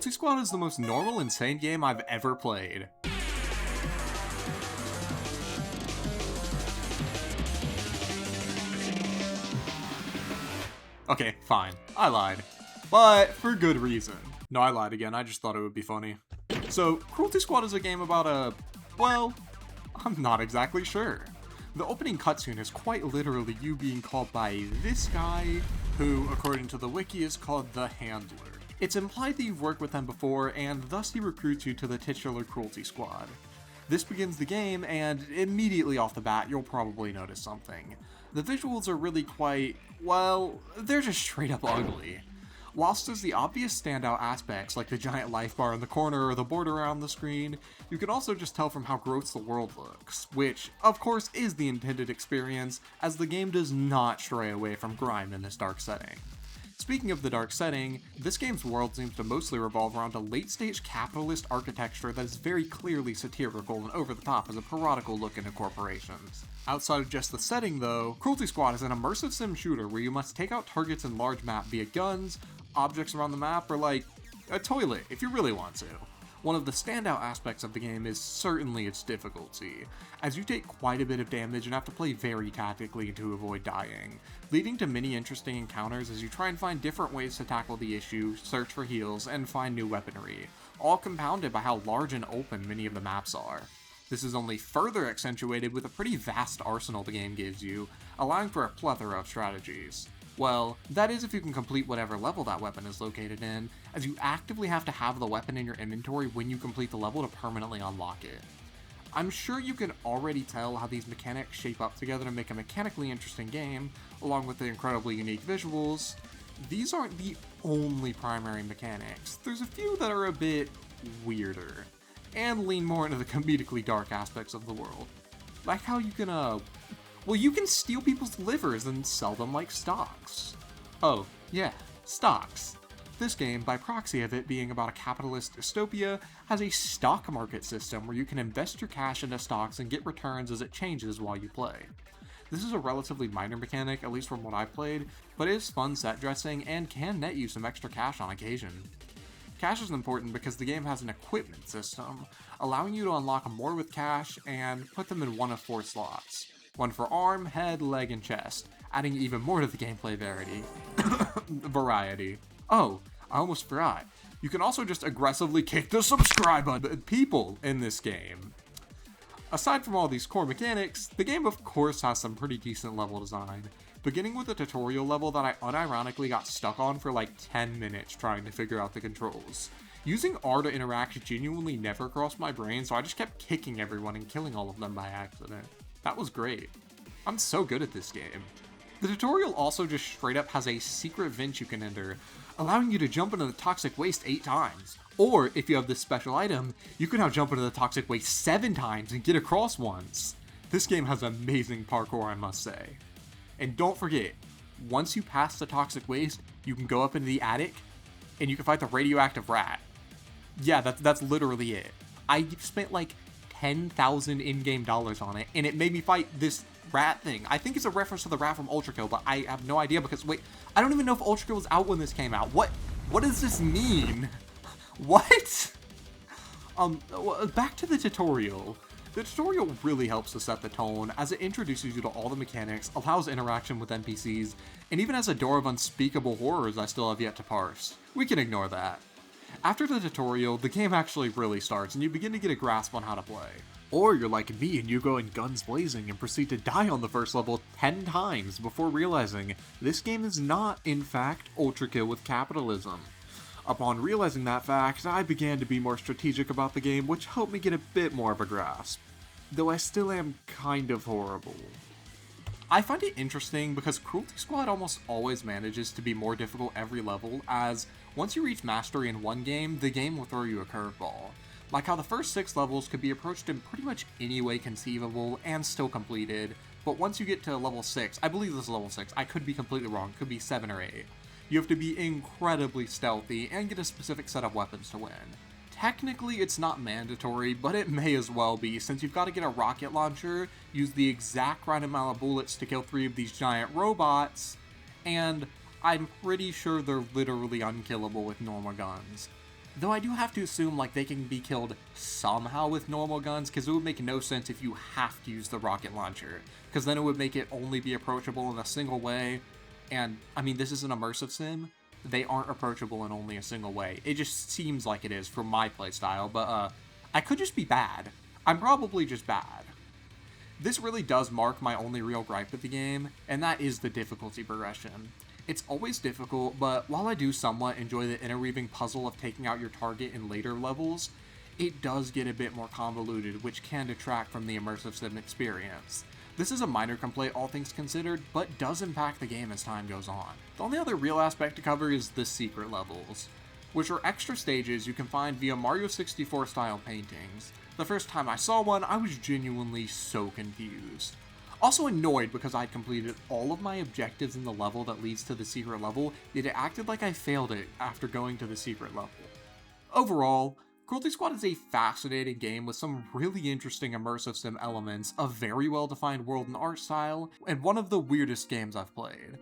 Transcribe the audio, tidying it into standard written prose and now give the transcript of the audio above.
Cruelty Squad is the most normal, insane game I've ever played. Okay, fine. I lied. But for good reason. No, I lied again. I just thought it would be funny. So, Cruelty Squad is a game about well, I'm not exactly sure. The opening cutscene is quite literally you being called by this guy, who, according to the wiki, is called the Handler. It's implied that you've worked with him before, and thus he recruits you to the titular Cruelty Squad. This begins the game, and immediately off the bat, you'll probably notice something. The visuals are really quite, well, they're just straight up ugly. Whilst there's the obvious standout aspects, like the giant life bar in the corner or the border around the screen, you can also just tell from how gross the world looks, which, of course, is the intended experience, as the game does not stray away from grime in this dark setting. Speaking of the dark setting, this game's world seems to mostly revolve around a late-stage capitalist architecture that is very clearly satirical and over-the-top as a parodical look into corporations. Outside of just the setting though, Cruelty Squad is an immersive sim shooter where you must take out targets in large map via guns, objects around the map, or like, a toilet if you really want to. One of the standout aspects of the game is certainly its difficulty, as you take quite a bit of damage and have to play very tactically to avoid dying, leading to many interesting encounters as you try and find different ways to tackle the issue, search for heals, and find new weaponry, all compounded by how large and open many of the maps are. This is only further accentuated with a pretty vast arsenal the game gives you, allowing for a plethora of strategies. Well, that is if you can complete whatever level that weapon is located in, as you actively have to have the weapon in your inventory when you complete the level to permanently unlock it. I'm sure you can already tell how these mechanics shape up together to make a mechanically interesting game, along with the incredibly unique visuals. These aren't the only primary mechanics. There's a few that are a bit weirder, and lean more into the comedically dark aspects of the world. Like how you can, well, you can steal people's livers and sell them like stocks. Oh, yeah, stocks. This game, by proxy of it being about a capitalist dystopia, has a stock market system where you can invest your cash into stocks and get returns as it changes while you play. This is a relatively minor mechanic, at least from what I've played, but it is fun set dressing and can net you some extra cash on occasion. Cash is important because the game has an equipment system, allowing you to unlock more with cash and put them in one of 4 slots. One for arm, head, leg, and chest, adding even more to the gameplay variety. Oh, I almost forgot. You can also just aggressively kick the subscribe button people in this game. Aside from all these core mechanics, the game of course has some pretty decent level design, beginning with a tutorial level that I unironically got stuck on for like 10 minutes trying to figure out the controls. Using R to interact genuinely never crossed my brain, so I just kept kicking everyone and killing all of them by accident. That was great. I'm so good at this game. The tutorial also just straight up has a secret vent you can enter, allowing you to jump into the toxic waste 8 times. Or, if you have this special item, you can now jump into the toxic waste 7 times and get across once. This game has amazing parkour, I must say. And don't forget, once you pass the toxic waste, you can go up into the attic, and you can fight the radioactive rat. Yeah, that's literally it. I spent like 10,000 in-game dollars on it, and it made me fight this rat thing. I think it's a reference to the rat from Ultra Kill, but I have no idea because, wait, I don't even know if Ultra Kill was out when this came out. What does this mean? What? Back to the tutorial. The tutorial really helps to set the tone, as it introduces you to all the mechanics, allows interaction with NPCs, and even has a door of unspeakable horrors I still have yet to parse. We can ignore that. After the tutorial, the game actually really starts, and you begin to get a grasp on how to play. Or you're like me and you go in guns blazing and proceed to die on the first level 10 times before realizing this game is not, in fact, Ultra Kill with capitalism. Upon realizing that fact, I began to be more strategic about the game, which helped me get a bit more of a grasp. Though I still am kind of horrible. I find it interesting because Cruelty Squad almost always manages to be more difficult every level, as once you reach mastery in one game, the game will throw you a curveball. Like how the first 6 levels could be approached in pretty much any way conceivable and still completed, but once you get to level 6, I believe this is level 6, I could be completely wrong, could be 7 or 8, you have to be incredibly stealthy and get a specific set of weapons to win. Technically, it's not mandatory, but it may as well be, since you've got to get a rocket launcher, use the exact right amount of bullets to kill 3 of these giant robots, and I'm pretty sure they're literally unkillable with normal guns. Though I do have to assume like they can be killed somehow with normal guns, because it would make no sense if you have to use the rocket launcher, because then it would make it only be approachable in a single way, and I mean this is an immersive sim, they aren't approachable in only a single way. It just seems like it is for my playstyle, but I could just be bad. I'm probably just bad. This really does mark my only real gripe with the game, and that is the difficulty progression. It's always difficult, but while I do somewhat enjoy the interweaving puzzle of taking out your target in later levels, it does get a bit more convoluted, which can detract from the immersive sim experience. This is a minor complaint all things considered, but does impact the game as time goes on. The only other real aspect to cover is the secret levels, which are extra stages you can find via Mario 64 style paintings. The first time I saw one, I was genuinely so confused. Also annoyed because I'd completed all of my objectives in the level that leads to the secret level, yet it acted like I failed it after going to the secret level. Overall, Cruelty Squad is a fascinating game with some really interesting immersive sim elements, a very well defined world and art style, and one of the weirdest games I've played.